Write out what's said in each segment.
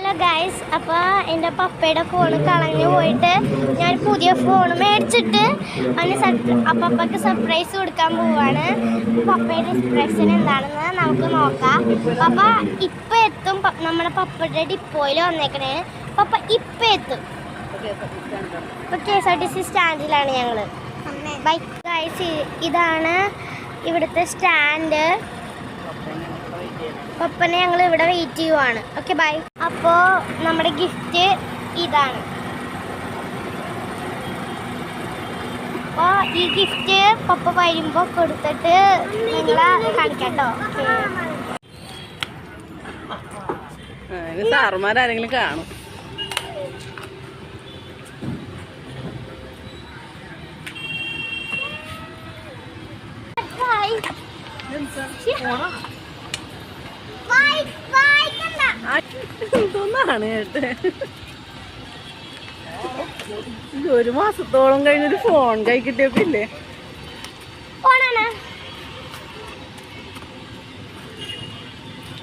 Hello guys, അപ്പോൾ എൻ്റെ പപ്പയുടെ ഫോൺ കളഞ്ഞു പോയിട്ട് ഞാൻ പുതിയ ഫോൺ മേടിച്ചിട്ട് പപ്പയ്ക്ക് സർപ്രൈസ് കൊടുക്കാൻ പോവാണ്. പപ്പയുടെ എക്സ്പ്രഷൻ എന്താണെന്ന് നമുക്ക് നോക്കാം. പപ്പ ഇപ്പം എത്തും. നമ്മുടെ പപ്പയുടെ ഡിപ്പോയിൽ വന്നേക്കണേ. പപ്പ ഇപ്പം എത്തും. ഇപ്പോൾ KSRTC സ്റ്റാൻഡിലാണ് ഞങ്ങൾ. ബൈ ഗൈസ്, ഇതാണ് ഇവിടുത്തെ സ്റ്റാൻഡ്. പപ്പനെ ഞങ്ങൾ ഇവിടെ വെയിറ്റ് ചെയ്യുവാണ്. Okay bye. അപ്പോൾ നമ്മുടെ ഗിഫ്റ്റ് ഇതാണ്. അപ്പോൾ ഈ ഗിഫ്റ്റ് പപ്പ വരുമ്പോൾ കൊടുത്തിട്ട് നിങ്ങളെ കാണിക്കാട്ടോ. സാറുമാരെങ്കിലും കാണും. എന്തോന്നാണ് കേട്ട്, ഒരു മാസത്തോളം കഴിഞ്ഞൊരു ഫോൺ കൈ കിട്ടിയപ്പില്ലേ?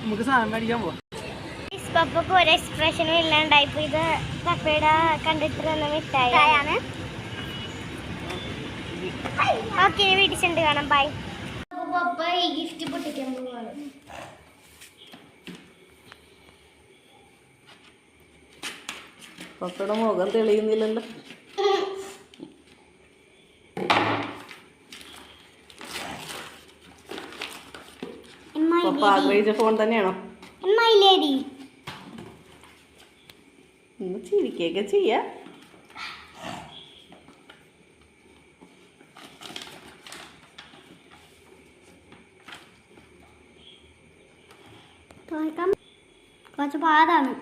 നമുക്ക് സാധനം മേടിക്കാൻ പോവാം. പപ്പക്ക് ഒരു എക്സ്പ്രഷനും ഇല്ലാണ്ടായിപ്പോ. ഇത് പപ്പയുടെ കണ്ടിട്ട് തന്നെ മിഠായിയാണ്. ഓക്കെ, വീട്ടിൽ ചെണ്ട് കാണാം. ബൈ. പപ്പ ഈ ഗിഫ്റ്റ് പൊട്ടിക്കാൻ പോവാണ്. പപ്പയുടെ മുഖം തെളിയുന്നില്ലല്ലോ. പപ്പ ആഗ്രഹിച്ച ഫോൺ തന്നെയാണോ? ഒന്ന് ചിരിക്കൊക്കെ ചെയ്യാ. കുറച്ച് പാടാണ്.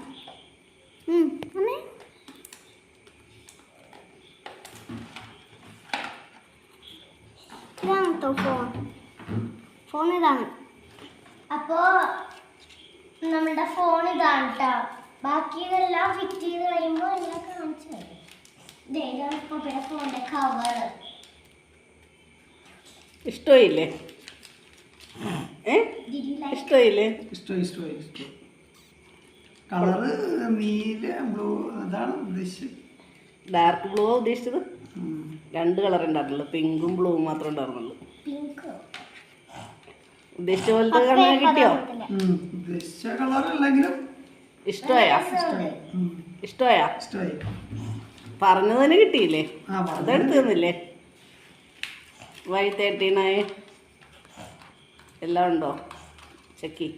ഇതാണ് കേട്ടോ ഫോൺ ഇതാണ്. അപ്പോൾ നമ്മുടെ ഫോൺ ഇതാണ് കേട്ടോ. ബാക്കി ഇതെല്ലാം ഫിറ്റ് ചെയ്ത് കഴിയുമ്പോൾ എല്ലാം കാണിച്ചു തരും. ഇതാണ് പപ്പയുടെ ഫോണിൻ്റെ കവർ. ഇഷ്ടമായില്ലേ? ഇഷ്ടമായില്ലേ? ഇഷ്ടമായി. കളറ് നീല ബ്ലൂ അതാണ് ഉദ്ദേശിച്ചത്. ഡാർക്ക് ബ്ലൂ ആ ഉദ്ദേശിച്ചത്? രണ്ട് കളർ ഉണ്ടായിരുന്നുള്ളൂ, പിങ്കും ബ്ലൂവും മാത്രമേ ഉണ്ടായിരുന്നുള്ളൂ. ഉദ്ദേശിച്ച പോലത്തെ കളർ കിട്ടിയോ? ഉദ്ദേശിച്ച കളർ അല്ലെങ്കിലും ഇഷ്ടമായാ? പറഞ്ഞതിന് കിട്ടിയില്ലേ? അതെടുത്ത് തന്നില്ലേ? Y39 എല്ലാം ഉണ്ടോ? ചെക്കി.